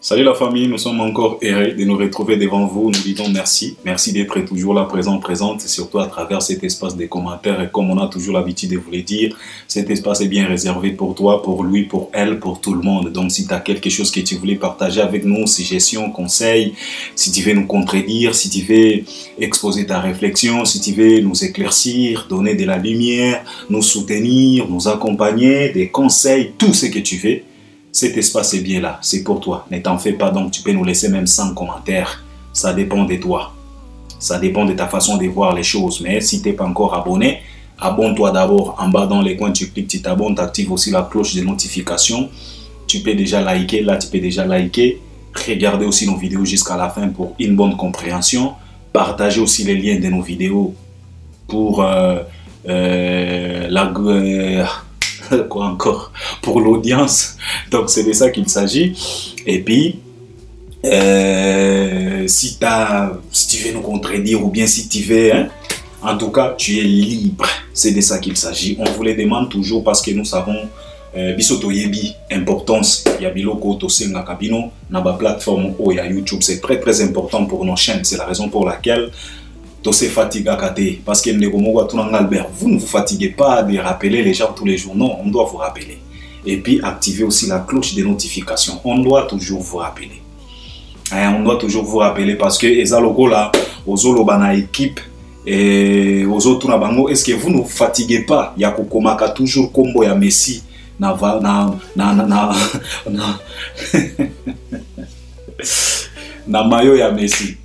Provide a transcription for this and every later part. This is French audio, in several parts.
Salut la famille, nous sommes encore heureux de nous retrouver devant vous. Nous disons merci. Merci d'être toujours là, présente, et surtout à travers cet espace des commentaires. Et comme on a toujours l'habitude de vous le dire, cet espace est bien réservé pour toi, pour lui, pour elle, pour tout le monde. Donc si tu as quelque chose que tu voulais partager avec nous, suggestions, conseils, si tu veux nous contredire, si tu veux exposer ta réflexion, si tu veux nous éclaircir, donner de la lumière, nous soutenir, nous accompagner, des conseils, tout ce que tu veux, cet espace est bien là, c'est pour toi. Ne t'en fais pas, donc tu peux nous laisser même sans commentaire. Ça dépend de toi. Ça dépend de ta façon de voir les choses. Mais si tu n'es pas encore abonné, abonne-toi d'abord. En bas dans les coins, tu cliques, tu t'abonnes, tu actives aussi la cloche de notification. Tu peux déjà liker, là tu peux déjà liker. Regardez aussi nos vidéos jusqu'à la fin pour une bonne compréhension. Partagez aussi les liens de nos vidéos pour quoi encore, pour l'audience. Donc c'est de ça qu'il s'agit. Et puis si tu veux nous contredire ou bien si tu veux, hein, en tout cas tu es libre. C'est de ça qu'il s'agit. On vous le demande toujours parce que nous savons bisoto yebi importance ya biloko to senga kabino na ba plateforme o ya YouTube. C'est très important pour nos chaînes. C'est la raison pour laquelle tout se fatigue à côté. Parce que vous ne vous fatiguez pas de rappeler les gens tous les jours. Non, on doit vous rappeler. Et puis activer aussi la cloche de notification. On doit toujours vous rappeler. On doit toujours vous rappeler parce que les logos là, aux olobana équipe et aux autres nabango, est-ce que vous ne vous fatiguez pas? Il y a kokomaka toujours combo ya Messi na mayo ya Messi.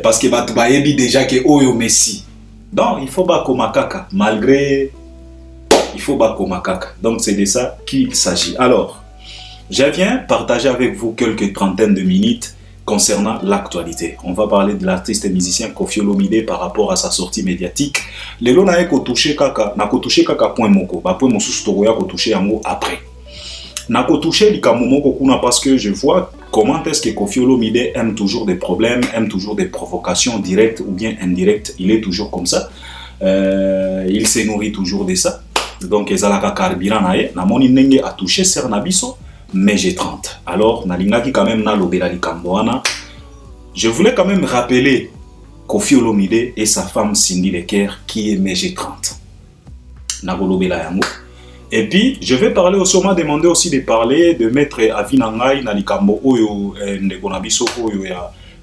Parce que tu as déjà que Oyo Messi. Donc il faut pas comme kaka. Malgré, il faut pas comme kaka. Donc c'est de ça qu'il s'agit. Alors, je viens partager avec vous quelques trentaines de minutes concernant l'actualité. On va parler de l'artiste et musicien Koffi Olomide par rapport à sa sortie médiatique. Le lot n'a ko touché kaka, na ko touché kaka point moko. Ba point mosusu to ya ko touché yango après. Na ko touché likambo moko kuna parce que je vois comment est-ce que Koffi Olomide aime toujours des problèmes, aime toujours des provocations directes ou bien indirectes. Il est toujours comme ça. Il se nourrit toujours de ça. Donc, ezalaka carburant nae. Na moni nenge a touché Sernabiso, mais j'ai 30. Alors, na lingaki quand même na lobela likamboana. Je voulais quand même rappeler Koffi Olomide et sa femme Cindy Leker qui est MG 30. Na lobela yango. Et puis, je vais parler aussi, on m'a demandé aussi de parler de Maître Avinangai, Nalikambo, Oyo, Ndegonabiso, Oyo, il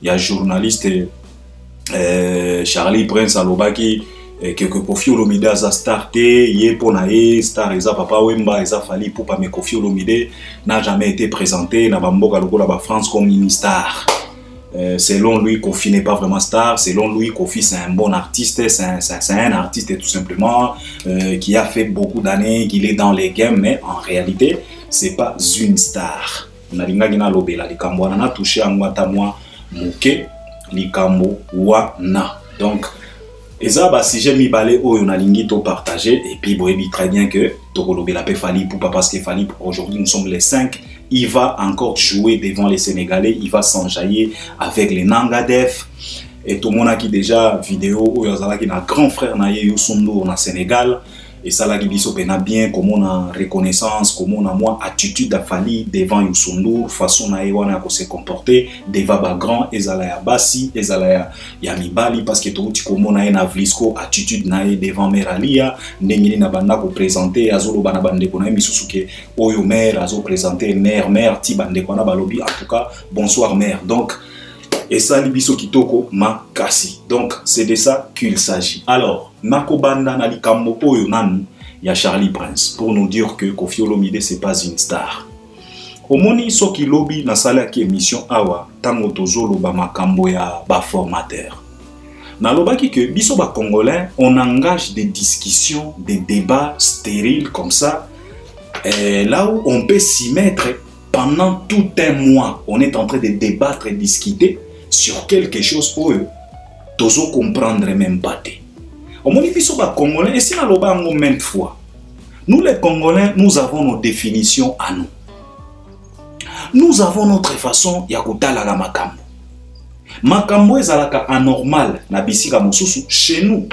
y a journaliste Charlie Prince Alobaki, que Koffi Olomide a starté, Yeponae, Star, Eza Papa Wemba, Eza Fali, Poupa, mais Koffi Olomide n'a jamais été présenté, n'a Bamboka Logo, la France comme une star. Selon lui, Koffi n'est pas vraiment star. Selon lui, Koffi c'est un bon artiste, c'est un artiste tout simplement qui a fait beaucoup d'années, qu'il est dans les games, mais en réalité, c'est pas une star. On a touché à moi, Mouké, Likambo, Wana. Donc, Ezaba, si j'ai mis balai, on a l'ingito partagé, et puis vous voyez très bien que Togolobé la paix Fali Poupa, parce que Fali, aujourd'hui, nous sommes les 5. Il va encore jouer devant les Sénégalais, il va s'enjailler avec les Nangadef. Et tout le monde qui déjà vidéo où il y a un grand frère Naye Youssoundo au Sénégal. Et ça là qui biso pena bien, comme on a reconnaissance, comme on a moins attitude d'Afali devant Youssoundo, façon Naye wana ko se comporter, devant ba grand, ezalaya basi, ezalaya yamibali, parce que tout comme on a na vlisco attitude Naye devant Meralia, ndengini na banda ko présenter azolo bana bande ko na misusuke oyo mère azo présenter mère ti bande ko na balobi, en tout cas bonsoir mère. Donc et ça, Libiso Kitoko Makasi. Donc, c'est de ça qu'il s'agit. Alors, Nakobanda Nalikambo Oyo Nanu, il y a Charlie Prince pour nous dire que Koffi Olomide, c'est pas une star. Omoni Soki Lobby na sala ki émission Awa, Tango Tozolo ba makambo ya ba formateur. Na lobaki que biso ba Congolais, on engage des discussions, des débats stériles comme ça, là où on peut s'y mettre pendant tout un mois. On est en train de débattre et discuter sur quelque chose pour eux, tozo comprendre même pas. Au moins, ils sont Congolais, et si nous l'avons maintes fois, nous les Congolais, nous avons nos définitions à nous. Nous avons notre façon ya kotala la makambo. Makambo ezalaka anormal na bisika mosusu, chez nous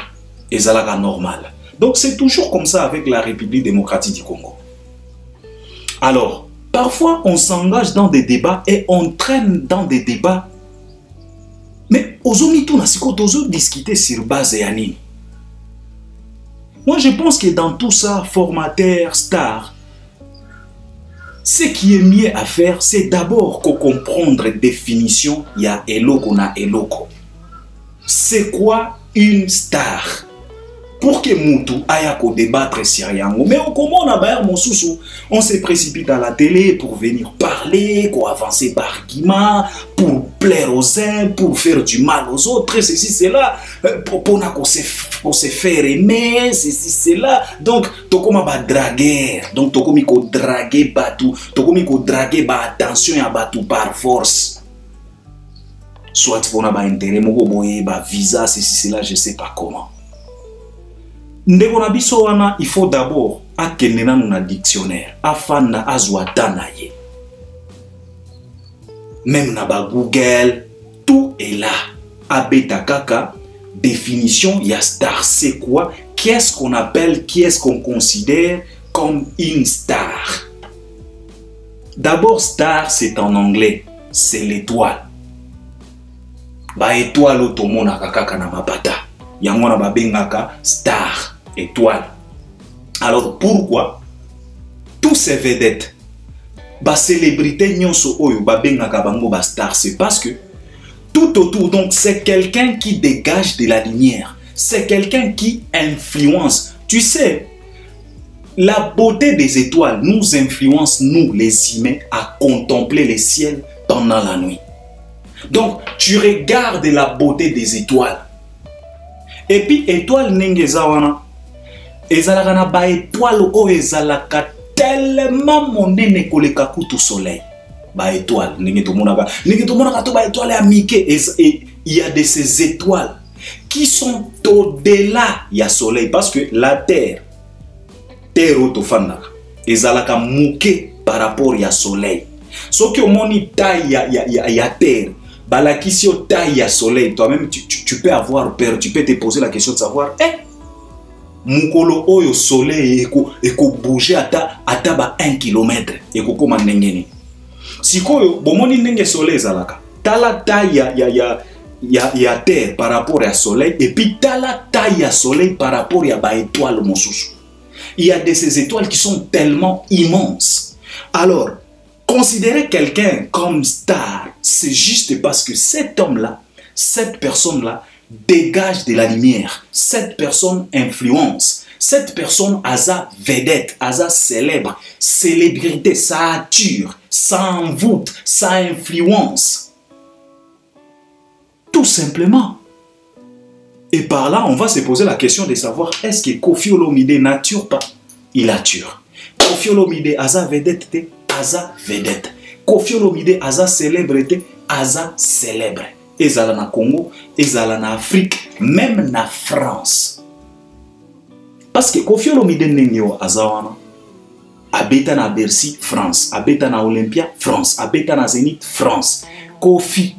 ezalaka normal. Donc c'est toujours comme ça avec la République démocratique du Congo. Alors, Parfois, on s'engage dans des débats et on traîne dans des débats. Mais aujourd'hui, tout n'a discuter sur base de Yanni. Moi, je pense que dans tout ça, formateur, star, ce qui est mieux à faire, c'est d'abord comprendre la définition, il y a eloko na eloko. C'est quoi une star? Pour que Moutou aille à débattre sur Yango. Mais comment on a mon sous, on se précipite à la télé pour venir parler, pour avancer par argument, pour plaire aux uns, pour faire du mal aux autres, ceci, cela, pour se faire aimer, ceci, cela. Donc, tu comme un draguer, donc tu comme draguer batou, tu comme draguer attention à batou par force. Soit pour un intérêt, un visa, ceci, cela, je ne sais pas comment. Ndeko na biso wana, il faut d'abord akende na un dictionnaire afin na azwata na ye. Même na ba Google, tout est là. Abeta kaka, définition ya star, c'est quoi? Qu'est-ce qu'on appelle, qu'est-ce qu'on considère comme une star? D'abord, star, c'est en anglais, c'est l'étoile. Ba étoile otomona kaka na mapata. Yango na ba bengaka star. Étoile. Alors pourquoi tous ces vedettes, ba célébrité nyonso oyo ba bengaka bango ba star, c'est parce que tout autour, donc c'est quelqu'un qui dégage de la lumière, c'est quelqu'un qui influence. Tu sais, la beauté des étoiles nous influence, nous les humains, à contempler le ciel pendant la nuit. Donc tu regardes la beauté des étoiles. Et puis étoile nengezawana ezalaka na ba étoile o ezalaka tellement monene koleka kutu soleil. Ba étoile ndenge tomonaka to ba étoile ya Mickey, et il y a de ces étoiles qui sont au-delà ya soleil parce que la terre autofanaka ezalaka muke par rapport ya soleil. Soki omoni taille ya terre balakisi yo taille ya soleil, toi-même tu peux avoir peur, tu peux te poser la question de savoir mukolo oyo soleil eko bouger ata ba 1 km eko koma ndengeni. Sikoyo bomoni ndenge soleil zalaka. Tala taille ya terre par rapport à soleil et puis tala taille ya soleil par rapport à ba étoile mosusu. Il y a de ces étoiles qui sont tellement immenses. Alors, considérer quelqu'un comme star, c'est juste parce que cet homme-là, cette personne-là, dégage de la lumière. Cette personne influence. Cette personne a sa vedette, a sa célèbre, célébrité, ça attire, ça envoûte, ça influence. Tout simplement. Et par là, on va se poser la question de savoir est-ce que Koffi Olomide n'attire pas? Il attire. Koffi Olomide a sa vedette, a sa vedette. Koffi Olomide a sa célébrité, a sa célèbre. Ezala na Congo, ezala na Afrique, même na France. Parce que Koffi Olomide nengyo azawana, abeta na Bercy, France, abeta na Olympia, France, abeta na Zénith, France. Koffi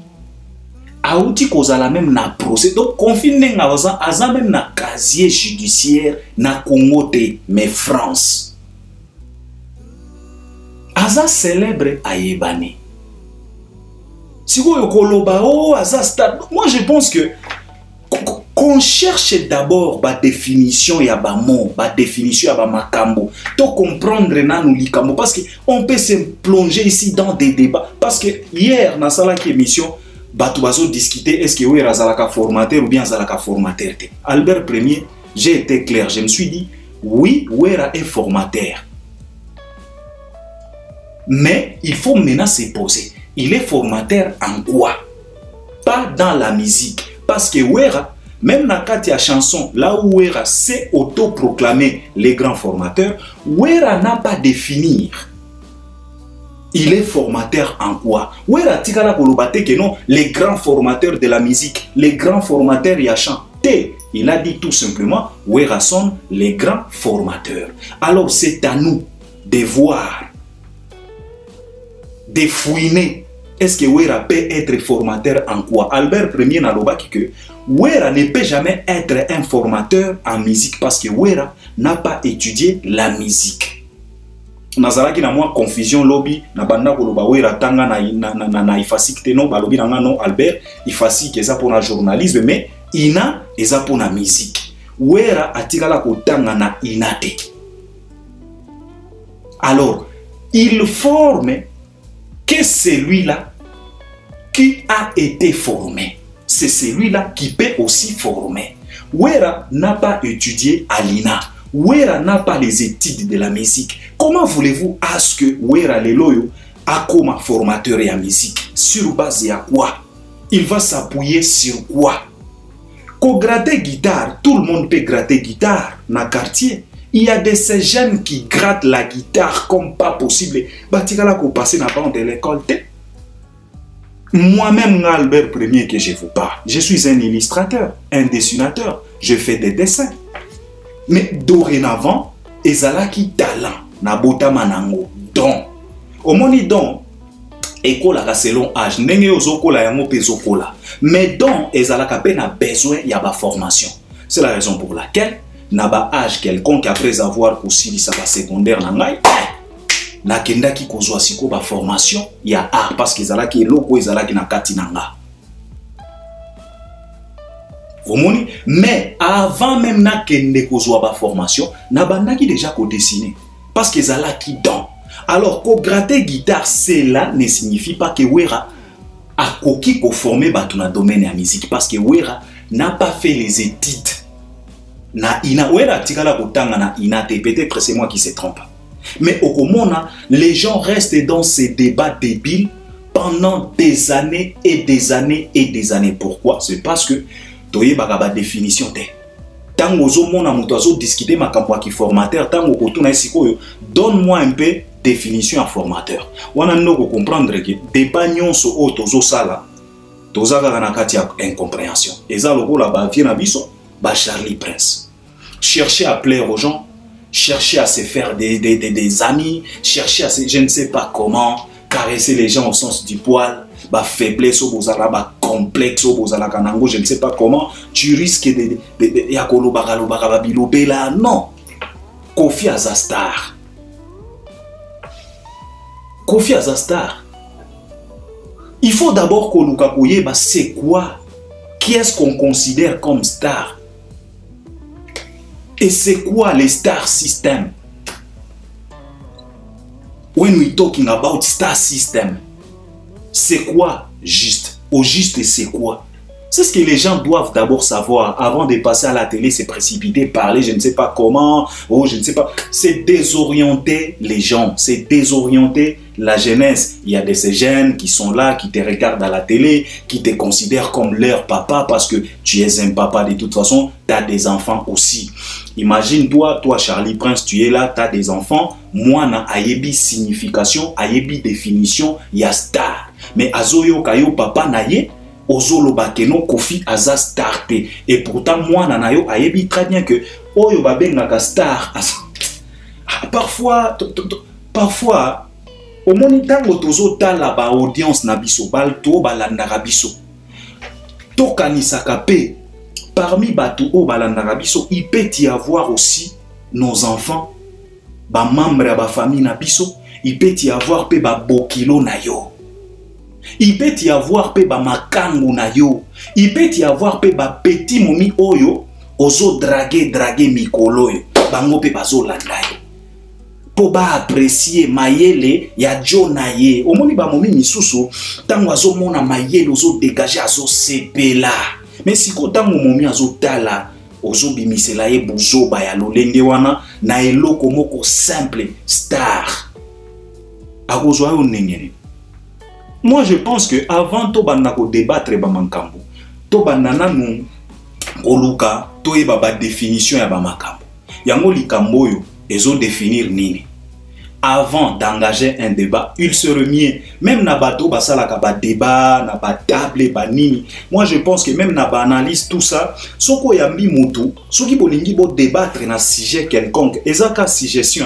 aouti kozala même na procès. Donc Koffi nenga aza même na casier judiciaire na Congo te, mais France. Aza célèbre ayebane. Si vous moi je pense que qu'on cherche d'abord la définition ya ba mot, la définition ya ba makambo, to comprendre na nous likambo parce que on peut se plonger ici dans des débats parce que hier na sala qui émission batu bazo discuter est-ce que Wera zalaka formateur ou bien zalaka formateur. Albert Premier, j'ai été clair, je me suis dit oui, Wera est formateur. Mais il faut maintenant se poser. Il est formateur en quoi? Pas dans la musique. Parce que Wera, même dans la chanson, là où Wera s'est autoproclamé les grands formateurs, Wera n'a pas défini. Il est formateur en quoi? Wera tikala kolobate que non, les grands formateurs de la musique, les grands formateurs y a chanté. Il a dit tout simplement, Wera sont les grands formateurs. Alors c'est à nous de voir, de fouiner. Est-ce que Wera peut être formateur en quoi? Albert Premier n'a pas dit que Wera ne peut jamais être un formateur en musique parce que Wera n'a pas étudié la musique. nazalaki na moi confusion lobby na banda koloba wera tanga na ifasik te non balobi nanga non Albert ifasik eza pour na journalisme mais ina eza pour na musique wera atikala kotanga na ina te. Alors il forme que celui-là qui a été formé, c'est celui-là qui peut aussi former. Wera n'a pas étudié à l'INA. Wera n'a pas les études de la musique. Comment voulez-vous à ce que Wera Leloyo a comme formateur en musique? Sur base de quoi? Il va s'appuyer sur quoi? Qu'on gratte guitare, tout le monde peut gratter guitare dans le quartier. Il y a de ces jeunes qui grattent la guitare comme pas possible. Batikala ko passer na pas de l'école. Moi-même, Albert Premier que je vous parle, je suis un illustrateur, un dessinateur. Je fais des dessins. Mais dorénavant, ezalaki talent na bota manango don. Au moni don école à selon âge ndenge ozokola yango pezokola. Mais don ezalaka pe na besoin ya ba formation. C'est la raison pour laquelle na ba âge quelconque après avoir aussi sa secondaire na ngai na kendaki kozwa siko ba formation ya art parce que ezalaki eloko ezalaki na kati nanga. Mais avant même na kende kozwa ba formation, na bandaki déjà ko dessiner parce que zala ki don. Alors ko gratter guitare cela ne signifie pas que Wera a koki ko former batu na domaine ya musique parce que Wera n'a pas fait les études. Na ina Wera tikala kotanga na ina te, peut-être c'est moi qui se trompe. Mais au Komona, les gens restent dans ces débats débiles pendant des années et des années et des années. Pourquoi? C'est parce que toye bagaba définition te. Tango ozo mona muto azo discuter makambo ki formateur tango kotuna sikoyo donne-moi un peu définition à formateur. Wana ndoko comprendre que débat nyonso o tozo sala tozaka na kati ya incompréhension. Eza lokola ba vie na biso ba Charlie Prince. Chercher à plaire aux gens, chercher à se faire des amis, chercher à se, je ne sais pas comment caresser les gens au sens du poil. Ba faiblesse au bozala ba complexe au bozala kanango je ne sais pas comment tu risques de yakolo bagalo bagaba bilobela non. Kofi Azastar il faut d'abord que nous kakoye ba c'est quoi, qui est-ce qu'on considère comme star et c'est quoi les star system. When we talking about star system, c'est quoi juste? Au juste, c'est quoi? C'est ce que les gens doivent d'abord savoir avant de passer à la télé, se précipiter, parler, je ne sais pas comment, oh, je ne sais pas. C'est désorienter les gens, c'est désorienter la jeunesse. Il y a de ces jeunes qui sont là, qui te regardent à la télé, qui te considèrent comme leur papa parce que tu es un papa de toute façon, tu as des enfants aussi. Imagine-toi, toi Charlie Prince, tu es là, tu as des enfants. Moi, na ayebi signification, ayebi définition, ya star. Mais azoyo kayo papa naye, ozolo bakeno Kofi Azastar. Et pourtant, moi nanayo ayebi très bien que oyo babengaka star. Parfois, au monitango tozo tala ba audience na biso, balto balandaka biso. Tokanisaka pe. Parmi Batou ou Balandarabiso, il peut y avoir aussi nos enfants, ba membres de la famille Nabiso, il peut y avoir pe ba bokilo na yo. Il peut y avoir pe ba makangu na yo. Il peut y avoir pe ba petit momi oyo, ozo draguer mikolo yo. Bango pe bazo landayo. Po ba apprécier mayele ya jonaye. Omoni ba momi misusu, tango azo mona mayele ozo dégager azo sepela. Mais si kotango momi azotala ozo bimisela ye buzo ba ya lolenge wana na eloko moko simple star akozwa yo nengene. Moi je pense que avant to banda ko débattre ba mankambo to banda nanu oluka to yeba ba définition ya ba makambo yango likambo yo ezo définir nini. Avant d'engager un débat, il serait mieux, même na bateau basalaka ba débat, na ba table, ba nini. Moi je pense que même na ba analyse tout ça, soko yambi mutu, soki bolingi bo débattre na sujet quelconque, ezaka suggestion.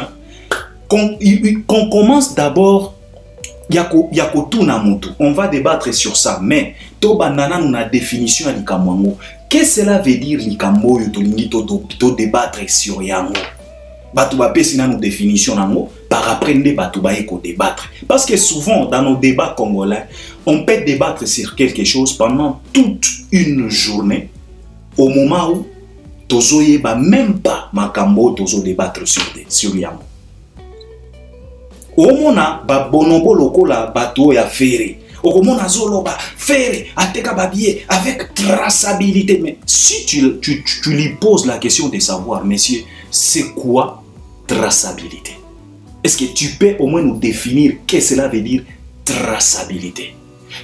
Qu'on commence d'abord yako tout na mutu. On va débattre sur ça, mais to banana na définition à likamwango. Qu'est-ce que cela veut dire likambo yo to lingi to débattre sur yango? Bato ba pesi na nos définition nango par après nde bato ba eko débattre. Parce que souvent dans nos débats congolais, on peut débattre sur quelque chose pendant toute une journée au moment où tozo yeba même pas makambo tozo débattre sur yango. Omona ba bonombo lokola bato ya fere. Okomona zoloba fere ateka babie avec traçabilité. Mais si tu lui poses la question de savoir, messieurs, c'est quoi traçabilité? Est-ce que tu peux au moins nous définir qu'est-ce que cela veut dire traçabilité?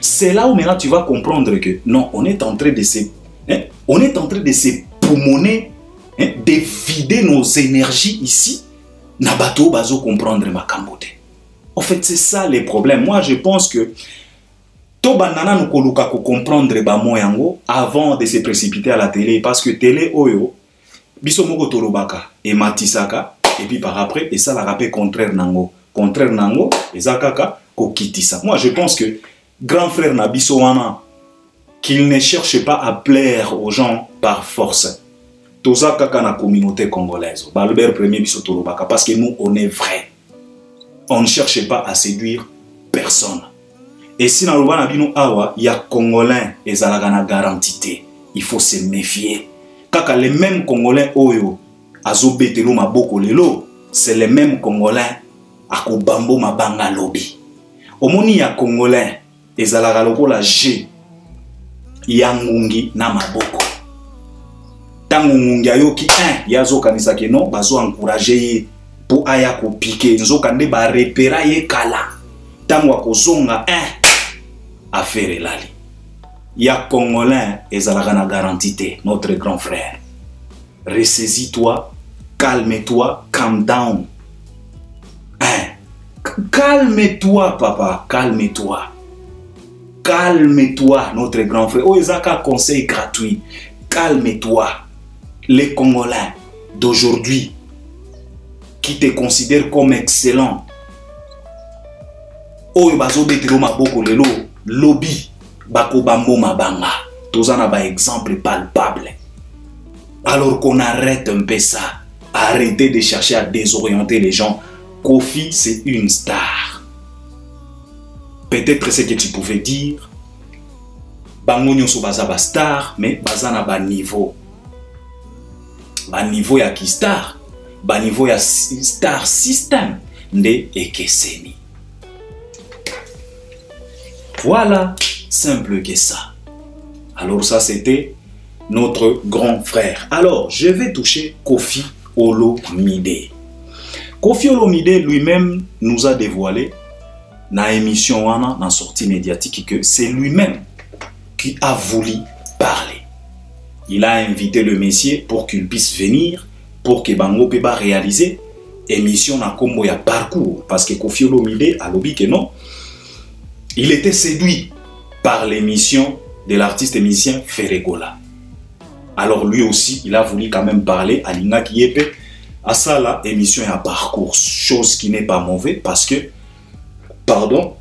C'est là où maintenant tu vas comprendre que non, on est en train de se poumonner, de vider nos énergies ici. Nabato bazo comprendre ma kambote. En fait, c'est ça les problèmes. Moi, je pense que to banana nous koluka ko comprendre ba moyango avant de se précipiter à la télé, parce que télé oyo biso moko torobaka et matisaka et puis par après et ça la rappelle contraire nango et zakaka ko kitisa. Moi, je pense que grand frère na biso wana qu'il ne cherche pas à plaire aux gens par force. Tozaka na communauté congolaise. Balbert premier biso torobaka parce que nous on est vrai. On ne cherche pas à séduire personne. Et si dans le Banabino Awa, il y a Congolais et Zalagana garantie, il faut se méfier. Car les mêmes Congolais Oyo, Azobetelo Maboko Lelo, c'est les mêmes Congolais Akobambo Mabanga Lobby. Au moni il y a Congolais et Zalagaloko la G, Yangungi na Maboko. Tangungi Ayoki 1, Yazo Kanisake non, Bazo encouragé pour aya ko piquer nzo kande ba repéra ye kala tango akozonga affaire elali ya congolais ezalaka na garantie notre grand frère. Ressaisis-toi, calme-toi, calm down. Calme-toi papa, calme-toi. Calme-toi notre grand frère. Oezaka conseil gratuit. Calme-toi. Les Congolais d'aujourd'hui qui te considère comme excellent. Oyo bazo betelo maboko lelo lobby bako bambo mabanga. Tozana ba exemple palpable. Alors qu'on arrête un peu ça. Arrêtez de chercher à désorienter les gens. Kofi c'est une star. Peut-être ce que tu pouvais dire. Bango nyonso baza ba star mais baza na ba niveau. Ba niveau ya ki star. Ba niveau ya star system nde ekeseni. Voilà, simple que ça. Alors ça c'était notre grand frère. Alors je vais toucher Koffi Olomide. Koffi Olomide lui-même nous a dévoilé dans l'émission dans la sortie médiatique que c'est lui-même qui a voulu parler. Il a invité le Messier pour qu'il puisse venir pour que Bango Peba réaliser émission na kombo ya parcours, parce que Koffi Olomide a lobby que non, il était séduit par l'émission de l'artiste et musicien Ferregola. Alors lui aussi il a voulu quand même parler à Linga Kiepe à ça la émission ya parcours, chose qui n'est pas mauvais parce que pardon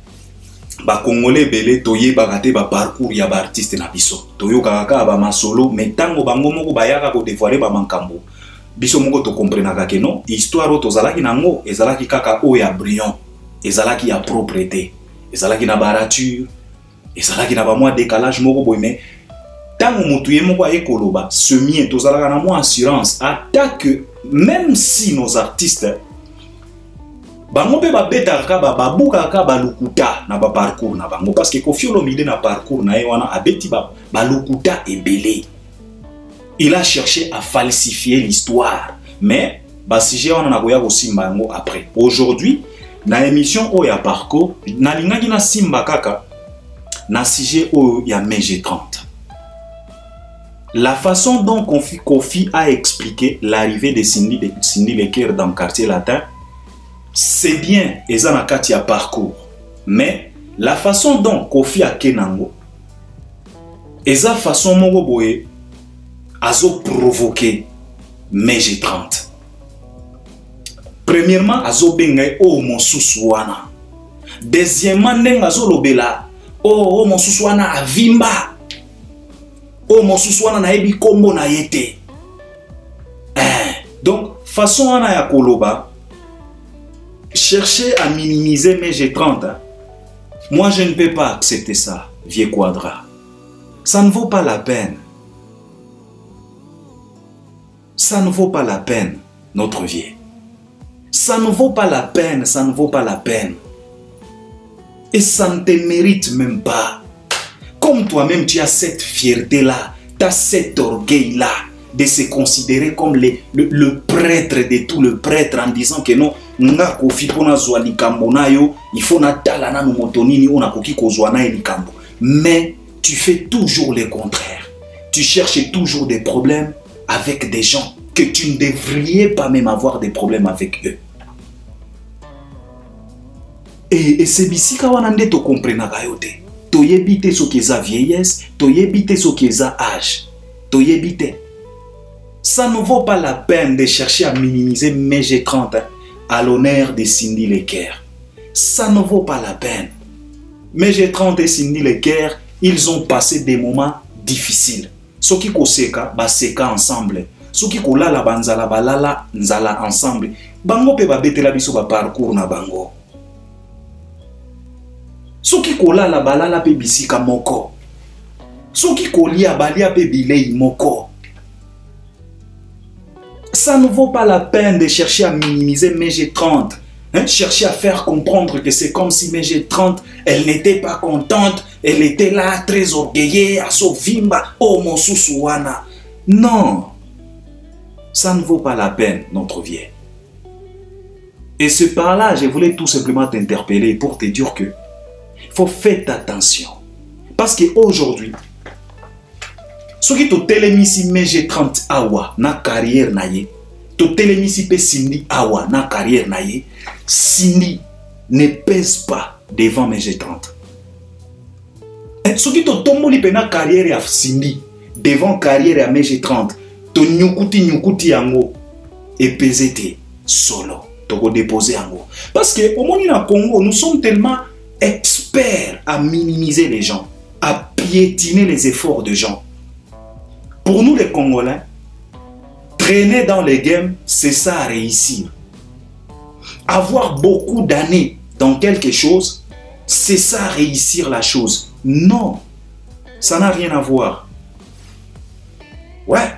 ba congolais belé toye bagate ba parcours ya ba artiste na biso toyo kaka ba masolo mais tango bango moko bayaka ko dévoiler ba mankambo biso moko to comprenaka que non histoire to zalaki nango ezalaki kaka o ya brillant ezalaki ya propreté ezalaki na barature ezalaki na ba moi décalage moko boy mais tango mutuye moko ekoloba semien to zalaka na moi assurance attaque même si nos artistes bango pe ba betaka ba babukaka ba lukuta na ba parcours na bango parce que Koffi Olomide na parcours na wana abeti ba lukuta ebele. Il a cherché à falsifier l'histoire. Mais, si on a aussi mango après. Aujourd'hui, dans l'émission où il y a parcours, na lingaki na simba kaka, na sujet où il y a MG30. La façon dont Koffi a expliqué l'arrivée de Cindy Leker dans le quartier latin, c'est bien, et ça n'a qu'à parcours. Mais, la façon dont Koffi a kenango, et ça façon mongo boye, azo provoqué MG30. Premièrement, azo bengay o mosuswana. Deuxièmement, neng azo lobela o mosuswana avimba. O mosuswana na ebi kombo na yete. Donc, façon ana ya koloba, chercher à minimiser mes G30. Hein. Moi, je ne peux pas accepter ça, vieux Quadra. Ça ne vaut pas la peine. Ça ne vaut pas la peine, notre vieux. Ça ne vaut pas la peine, ça ne vaut pas la peine. Et ça ne te mérite même pas. Comme toi-même, tu as cette fierté-là, tu as cet orgueil-là de se considérer comme le prêtre de tout le prêtre en disant que non, il faut mais tu fais toujours le contraire. Tu cherches toujours des problèmes avec des gens que tu ne devrais pas même avoir des problèmes avec eux. Et c'est ici que tu comprends que tu éviter ce qui est la vieillesse, tu éviter ce qui est l'âge. Tu éviter. Ça ne vaut pas la peine de chercher à minimiser mes G30 à l'honneur de Cindy Lecker. Ça ne vaut pas la peine. Mes G30 et Cindy Lecker, ils ont passé des moments difficiles. Ceux qui koseka, ba seka ensemble. Ceux qui kolala banzala balala nzala ensemble. Bango pe ba betela biso ba parcours na bango. Ceux qui kolala balala pe bisika moko. Ceux qui kolia balia pe bilei moko. Ça ne vaut pas la peine de chercher à minimiser mes G30. Hein? Chercher à faire comprendre que c'est comme si mes G30, elle n'était pas contente, elle était là très orgueilleuse, à Sovimba, oh mon sousouana. Non, ça ne vaut pas la peine, notre vieux. Et ce par-là, je voulais tout simplement t'interpeller pour te dire que il faut faire attention. Parce qu'aujourd'hui, ce qui te télémisi mes G30 awa na carrière naye, te télémisi pe Cindy awa na carrière naye, Cindy ne pèse pas devant mes G30. Ce qui te tomboli pe na carrière ya Cindy devant carrière ya mes G30, te nyukuti yango et pesete solo, te go déposer yango. Parce que au monde na Congo, nous sommes tellement experts à minimiser les gens, à piétiner les efforts de gens. Pour nous les Congolais, traîner dans les games, c'est ça à réussir. Avoir beaucoup d'années dans quelque chose, c'est ça à réussir la chose. Non, ça n'a rien à voir. Ouais,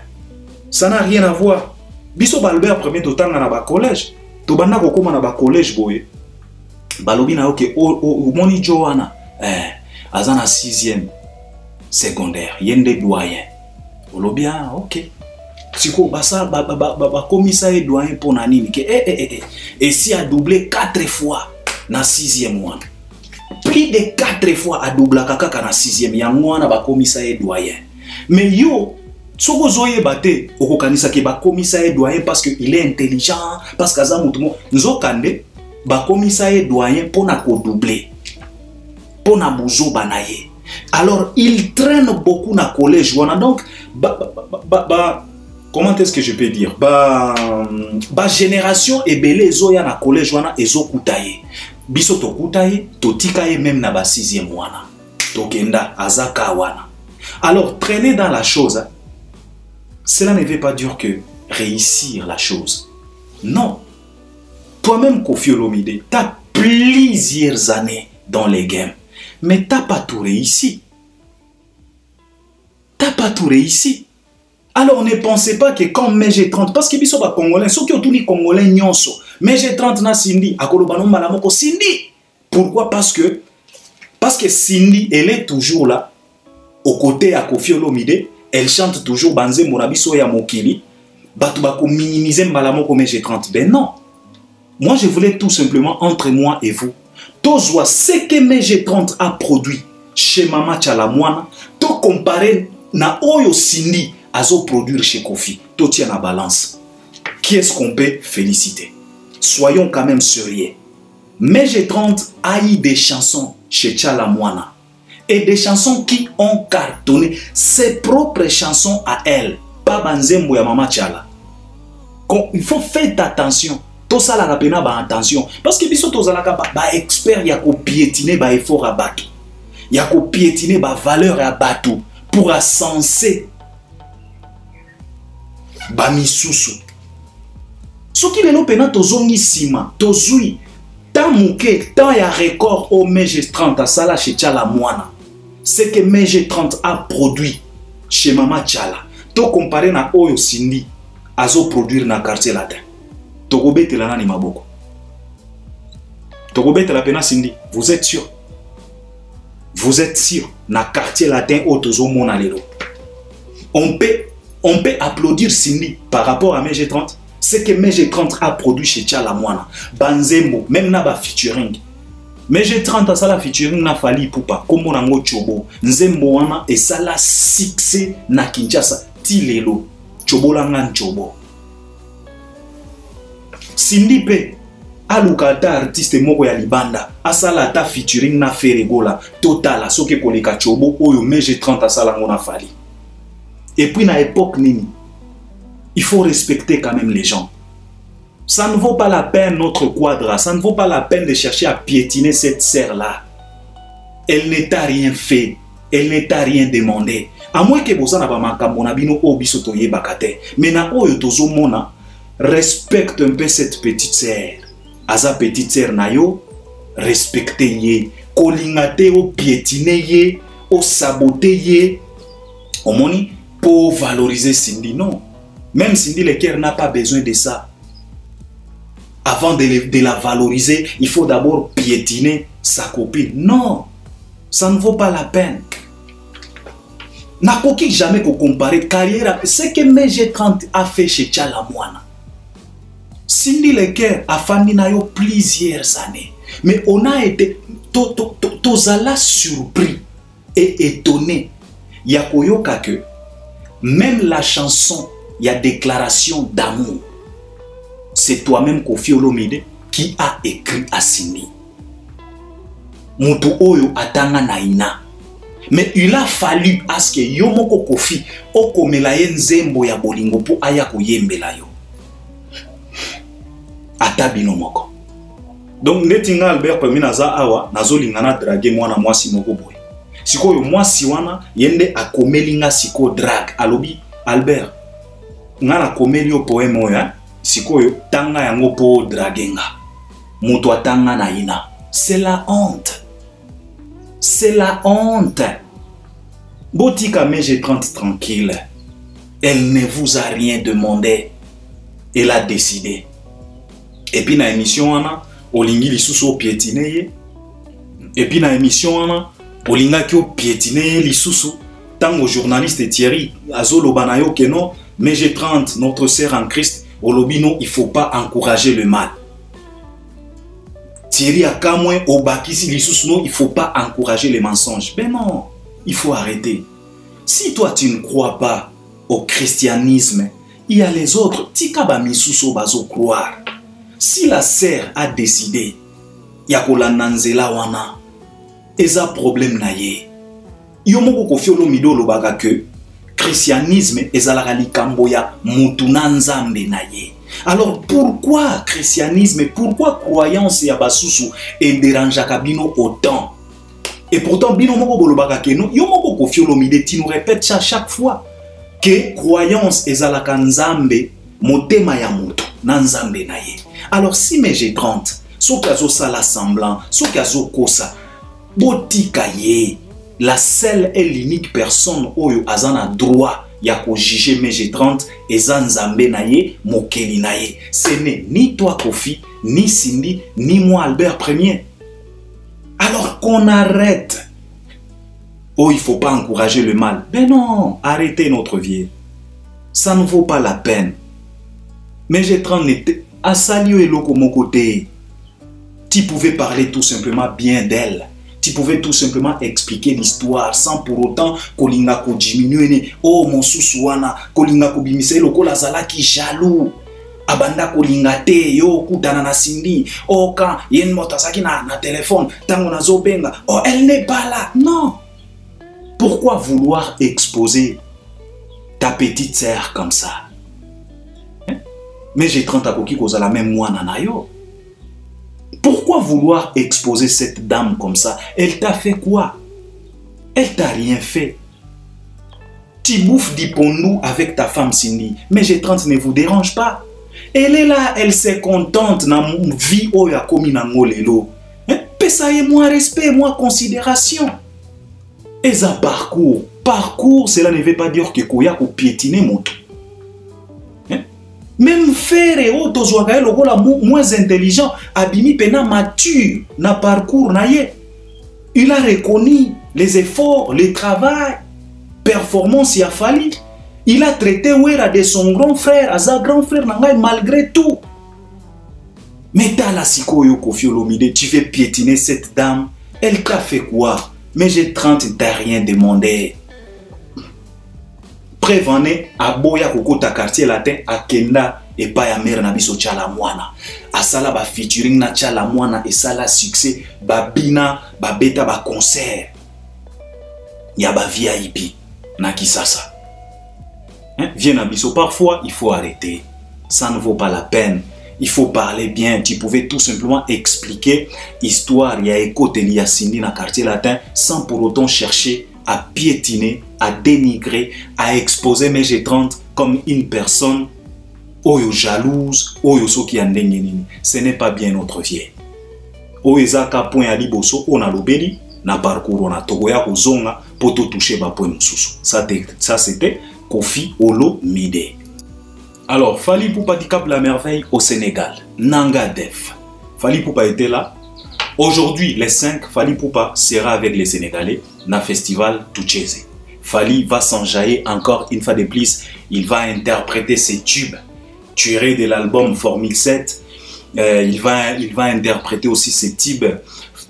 ça n'a rien à voir. Biso Balbert premier total na ba collège. To banda ko koma na ba collège boye. Balobi na ok o moni Joana azana 6e secondaire, yende doyen. Olo bien, ok. Siko basa ba komisa e doyen pour nani que et si a doublé 4 fois na 6e mois. Plus de 4 fois a doublé kaka na 6e yango na ba komisa e doyen. Mais yo soko zoye bate okokanisa ke ba komisa e doyen parce que il est intelligent, parce que azamutumo nzokande ba komisa e doyen pour na ko doubler. Pour na buzo banaye. Alors, il traîne beaucoup dans le collège. Donc, comment est-ce que je peux dire? Génération et belé zoya na collège wana ezo kutaye. Biso to kutaye, to tikaye même na ba 6e wana. To kenda azaka wana. Alors, traîner dans la chose, cela ne veut pas dire que réussir la chose. Non. Toi-même, Koffi Olomide, tu as plusieurs années dans les games. Mais tu n'as pas tout réussi. Tu n'as pas tout réussi. Alors ne pensez pas que comme mes G30, parce que ils sont pas congolais, ceux qui ont tous les congolais nyonso, mes G30 na Cindy, à Kolobano Malamoko Cindy. Pourquoi? Parce que Cindy, elle est toujours là, aux côtés à Koffi Olomide, elle chante toujours Banze Monabiso ya Mokili, Batu bako minimiser Malamoko mes G30. Ben non. Moi je voulais tout simplement entre moi et vous. Tozwa ce que mes G30 a produit chez Mama Chalamwana, to comparer na Oyo Cindy azo produire chez Koffi. To tient la balance. Qui est-ce qu'on peut féliciter? Soyons quand même sérieux. Mes G30 a eu des chansons chez Chalamwana et des chansons qui ont cartonné, ses propres chansons à elle, pas Banzembo ya Mama Chala. Il faut faire attention. Tout ça la pena ba attention parce que biso to zalaka ba expert ya ko piétiner ba effort à bateau. Ya ko piétiner ba valeur à bateau pour ascenser ba misusu. Soki lelo pena tozongi sima, tozui, tant mouke, tant ya record au MG30 à Sala chez Tchala Moana. C'est que MG30 a produit chez Mama Tchala. To comparé na Oyo Cindy, azo produire na quartier latin. Toko bete la nani maboko. Toko bete la pena Cindy, vous êtes sûr? Vous êtes sûr? Na quartier latin Otozo Mona lelo. On peut applaudir Cindy par rapport à MG30. C'est que MG30 a produit chez Tchala Moana. Banzembo, même na ba featuring. MG30 a sala featuring na Fali Ipupa, Kombo nango Chobo. Nzembo wana e sala succès na Kinshasa. Tilelo, Chobo langan Chobo. Cindy pe, alukata artiste moko ya libanda. Asala ta featuring na Feregola. Totala, soke koleka Chobo, oyo MG30 a sala ngona Fali. Et puis, à l'époque, il faut respecter quand même les gens. Ça ne vaut pas la peine notre quadra. Ça ne vaut pas la peine de chercher à piétiner cette serre-là. Elle ne t'a rien fait. Elle ne t'a rien demandé. À moins que vous en avez un obisotoye bakate. Mais na oyo tozo mona, respecte un peu cette petite serre. Aza petite serre na yo, respectez ye. Kolingate o piétiner ye, o saboter ye. Omoni, pour valoriser Cindy, non. Même Cindy Leker n'a pas besoin de ça. Avant de la valoriser, il faut d'abord piétiner sa copine. Non, ça ne vaut pas la peine. N'a pas jamais comparer carrière. Ce que MG30 a fait chez Tchala Moana. Cindy Leker a fandi na yo plusieurs années. Mais on a été tozala surpris et étonné. Yakoyoka que même la chanson, il y a déclaration d'amour. C'est toi-même Koffi Olomide qui a écrit à Cindy. Mutu oyo atanga naina. Mais il a fallu à ce que Yomoko Koffi okomela ye nzembo ya bolingo po aya koyembela yo. Ata bino moko. Donc netinga Albert Peminaza awa nazolingana drague mwana mwasi moko boy. Sikoyo mwasi wana yende akomelinga siko drag alobi Albert ngana komeli yo poème oya sikoyo tanga yango po dragenga mutu atanga na ina. C'est la honte. C'est la honte. Botika MG30 tranquille. Elle ne vous a rien demandé. Elle a décidé. Et puis na émission wana olingi lisusu o piétiner. Et puis na émission wana olinga ki o piétiner lisusu. Tango journaliste Thierry Azolo Banayo Keno MG30 notre sœur en Christ Olobino il faut pas encourager le mal. Thierry Akamwe Obakisi lisusu non il faut pas encourager les mensonges. Ben non, il faut arrêter. Si toi tu ne crois pas au christianisme, il y a les autres tika ba misusu bazo croire. Si la sœur a décidé yakola nanzela wana eza problème na ye. Yomoko Koffi Olomide lobaka que christianisme ezalaka likambo ya mutu na nzambe na ye. Alors pourquoi christianisme, pourquoi croyance ya basusu et dérangeaka bino autant? Et pourtant bino moko bolobaka que non, yomoko Koffi Olomide tu nous répètes ça chaque fois que croyance ezalaka nzambe motema ya mutu na nzambe na ye. Alors si MG30 soki azosala semblant, soki azokosa botika ye. La seule et l'unique personne oyo azana droit ya ko juger MG30 eza nzambe na ye mokeli na ye. Ce n'est ni toi Koffi, ni Cindy, ni moi Albert Premier. Alors qu'on arrête. Oh, il faut pas encourager le mal. Ben non, arrêtez notre vie. Ça ne vaut pas la peine. MG30 n'était à Salio et Loko mon côté. Tu pouvais parler tout simplement bien d'elle. Tu pouvais tout simplement expliquer l'histoire sans pour autant kolinga ko diminuer. Oh mon sousouana, kolinga ko bimise loko la zala ki jaloux. Abanda kolinga te yo kutana na Cindy. Oh quand yen motasaki na téléphone, tango na zobenga. Oh elle n'est pas là. Non. Pourquoi vouloir exposer ta petite sœur comme ça? Mais j'ai 30 akoki koza la même moi nanayo. Pourquoi vouloir exposer cette dame comme ça? Elle t'a fait quoi? Elle t'a rien fait. Tu bouffes du pondou avec ta femme Cindy. MG30 ne vous dérange pas. Elle est là, elle se contente dans la vie où il y a commis dans Ngolelo. Ça y est, moins respect, moins considération. Et ça parcours. Parcours, cela ne veut pas dire que Koya ko piétiner moto. Même faire et autres moins intelligent, abimi pena mature, na parcours na ye. Il a reconnu les efforts, le travail, performance y a fallu. Il a traité Wera de son grand frère, à sa grand frère malgré tout. Mais t'as la Sikoyo Koffi Olomide, tu veux piétiner cette dame. Elle t'a fait quoi? Mais j'ai 30, t'as rien demandé. Prévenez à Boya Koko ta quartier latin à Kenda et pas à mère Nabiso Chalamwana. À Sala ba featuring na Chalamwana et Sala succès, ba bina, ba beta ba concert. Y'a ba VIP, na Kisasa. Viens Nabiso, parfois il faut arrêter. Ça ne vaut pas la peine. Il faut parler bien. Tu pouvais tout simplement expliquer histoire. Il y a écho de Liasini dans le quartier latin sans pour autant chercher à piétiner, à dénigrer, à exposer mes G30 comme une personne oyo jalouse, oyo so qui andengeni. Ce n'est pas bien notre vie. Oezaka point ali boso on a lobeli na parcours on a togoya ko zonga pour tout toucher ba point mususu. Ça c'était Koffi Olomide. Alors, Fally Ipupa dit Cap la merveille au Sénégal. Nanga Def. Fally Ipupa était là. Aujourd'hui, les 5, Fally Ipupa sera avec les Sénégalais dans le festival Tucheze. Fally va s'enjailler encore une fois de plus. Il va interpréter ses tubes tirés de l'album Formule 7. Il va interpréter aussi ses tubes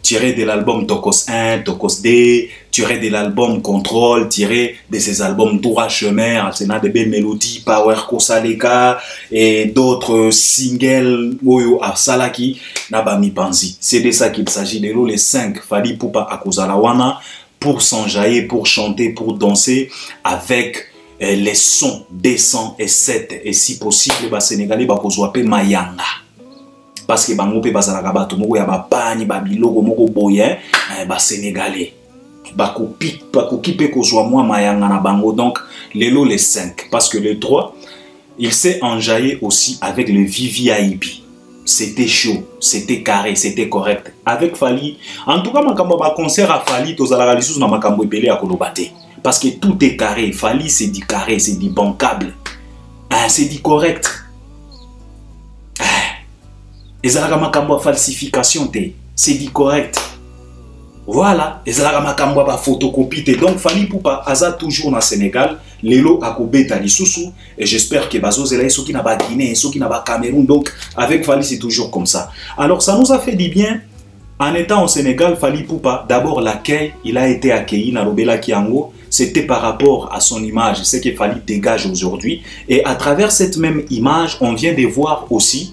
tirés de l'album Tokos 1, Tokos D, tiré de l'album Control, tiré de ses albums Droit Chemin, Arsenal de belles mélodies, Power Kosaleka et d'autres singles Oyo Salaki, Nabami Panzi. C'est de ça qu'il s'agit. De les 5 Fally Ipupa Akozalawana pour s'enjailler, pour chanter, pour danser avec les sons décents et 7 et si possible, les Sénégalais bakozwape Mayanga. Parce que bango pe bazalaka bato moko ya bapani babiloko moko boye ba sénégalais bakoki pe kozwa mwa mayanga na bango. Donc lelo les 5 parce que les 3 il s'est enjaillé aussi avec le VVIP. C'était chaud, c'était carré, c'était correct avec Fally. En tout cas makambo ba concert à Fally tozalaka lisusu na makambo ebele ya koloba te parce que tout est carré. Fally c'est dit carré, c'est dit bancable, c'est dit correct. Et ça a falsification, c'est dit correct. Voilà, et ça a photocopie. Donc Fally Ipupa aza toujours dans Sénégal, lelo akobeta lisusu et j'espère que bazozela ceux qui n'a pas Guinée, ceux qui n'a pas Cameroun. Donc avec Fally c'est toujours comme ça. Alors ça nous a fait du bien en étant au Sénégal. Fally Ipupa, d'abord l'accueil, il a été accueilli dans Lobela Kiango. C'était par rapport à son image, ce que Fally dégage aujourd'hui. Et à travers cette même image, on vient de voir aussi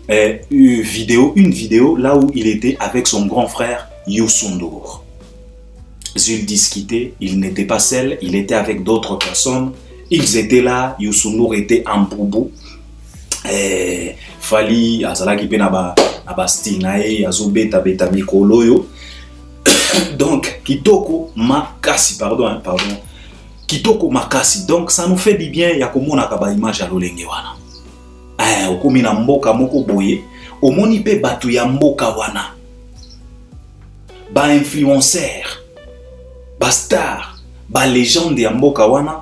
une vidéo là où il était avec son grand frère Youssou N'Dour. Jules discutait, il n'était pas seul, il était avec d'autres personnes. Ils étaient là, Youssou N'Dour était en boubou. Fally azalaki pe na ba style nae azobeta beta mikolo yo. Donc kitoko makasi pardon. Kitoko makasi. Donc ça nous fait du bien ya komona ka ba image ya lolenge wana. Okomi na mboka moko boye, omoni pe batu ya mboka wana. Ba influenceur, ba star, ba légende ya mboka wana.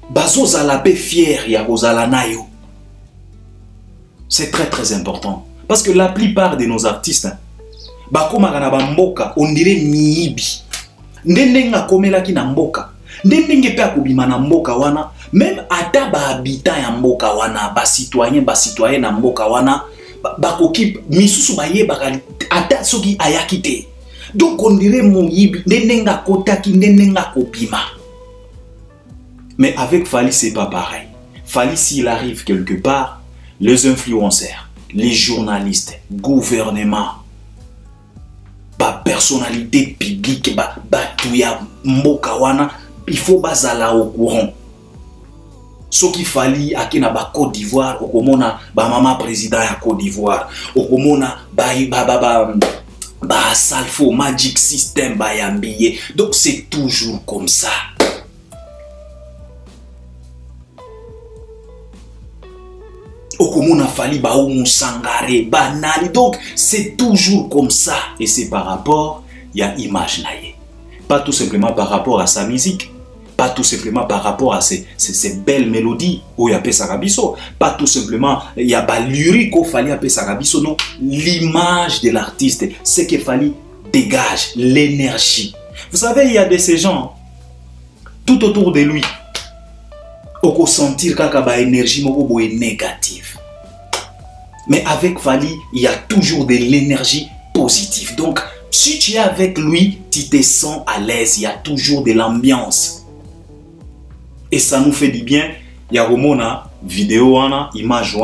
Bazozala pe fier ya kozala na yo. C'est très important. Parce que la plupart de nos artistes, bakomaka na ba mboka, on dirait miibi. Ndendenga komelaki na mboka. Ndenge pe akobima na mboka wana. Même ata ba habitant ya mboka wana, ba citoyen na mboka wana, bakoki misusu baye baka ata soki ayaki te. Donc on dirait moyibi, ndenenga kotaki, ndenenga kobima. Mais avec Fally c'est pas pareil. Fally s'il arrive quelque part, les influenceurs, les journalistes, gouvernement, ba personnalité publique, ba tuya mboka wana, il faut bazala au courant. Ce qu'il fallait à qui na ba Côte d'Ivoire, au komona ba maman président ya Côte d'Ivoire, au komona ba Salfo Magic System ba yambiye. Donc c'est toujours comme ça. Okomona Fally Baoumou Sangaré, Banali. Donc, c'est toujours comme ça. Et c'est par rapport à l'image. Pas tout simplement par rapport à sa musique. Pas tout simplement par rapport à ces belles mélodies. Où il y a Sarabiso. Pas tout simplement, il y a lyrique où Fally a Sarabiso. Non, l'image de l'artiste. C'est qu'il Fally dégage l'énergie. Vous savez, il y a de ces gens tout autour de lui. On peut sentir qu'il y a une énergie négative. Mais avec Fally, il y a toujours de l'énergie positive. Donc, si tu es avec lui, tu te sens à l'aise. Il y a toujours de l'ambiance. Et ça nous fait du bien. Il y a une vidéo, image,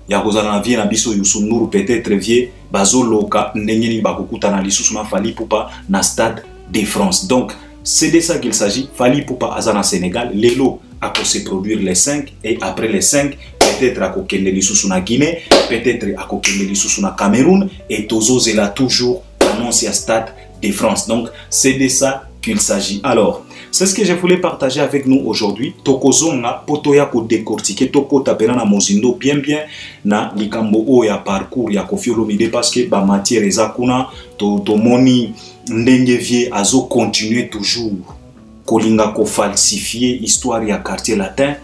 il y a une vie na biso Youssou peut-être vieux, bazo loka, n'engeni bakukuta na lisusu na Fally Ipupa na Stade de France. Donc, c'est de ça qu'il s'agit. Fally Ipupa Azana Sénégal, Lelo a se produire les 5 et après les 5, peut-être à Kokende Lisusu na Guinée, peut-être à Kokende Lisusu na Cameroun et Tozo Zela toujours annoncé à Stade de France. Donc, c'est de ça qu'il s'agit. Alors, c'est ce que je voulais partager avec nous aujourd'hui. Tokozonga potoya ko décortiquer toko tapena na mozindo bien na likambo o ya parcours ya Koffi Olomide parce que ba matière ezakuna to moni ndenge vie azo continuer toujours kolinga ko falsifier histoire ya quartier latin.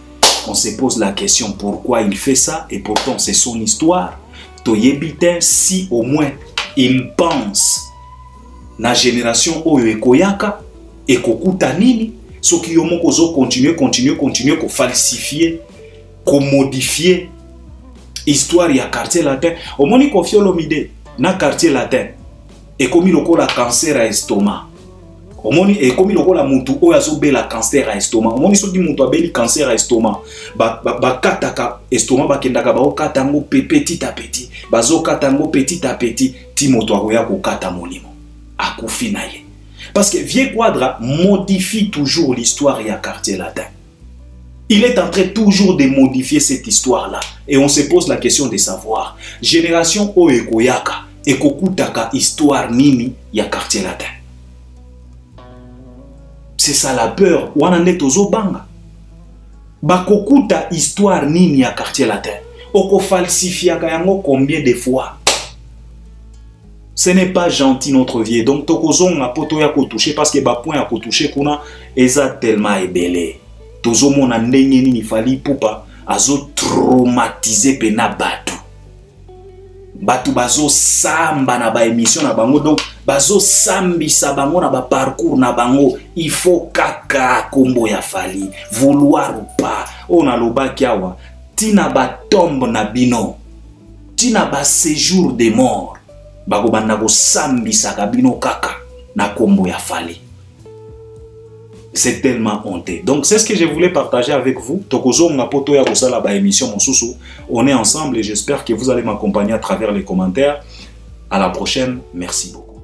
On se pose la question pourquoi il fait ça et pourtant c'est son histoire. To yebite si au moins il pense na génération oyo ekoyaka et kokuta nini so ki yomo kozo continuer ko falsifier ko modifier histoire ya quartier latin. Omoni Koffi Olomide na quartier latin et komi lokola cancer à estomac. Omoni e komi lokola mutu oyo azobela cancer à estomac. Omoni soki mutu abeli cancer à estomac ba kataka estomac bakendaka ba okata ngo petit à petit bazo kata ngo petit à petit ti moto akoya ko kata molimo akufi na ye. Parce que Vieux Quadra modifie toujours l'histoire et à quartier latin. Il est en train toujours de modifier cette histoire-là. Et on se pose la question de savoir, génération Oekoyaka, Ekokutaka, histoire nini, ya quartier latin. C'est ça la peur. Wanande tozo banga. Bakokuta histoire nini, ya quartier latin. Oko falsifiaka yango combien de fois? Ce n'est pas gentil notre vie. Donc, tokozon a poto ya ko toucher parce que ba point ya ko toucher kuna eza tellement ebelé. Tozo mona ndenge nini Fally Ipupa azo traumatiser pena batu. Batu bazo samba na ba émission na bango donc bazo sambisa bango na ba parcours na bango. Il faut kaka kombo ya Fally vouloir ou pas. On a loba kiawa tina ba tombe na bino. Tina ba séjour de mort. C'est tellement honteux. Donc c'est ce que je voulais partager avec vous. On est ensemble et j'espère que vous allez m'accompagner à travers les commentaires. À la prochaine. Merci beaucoup.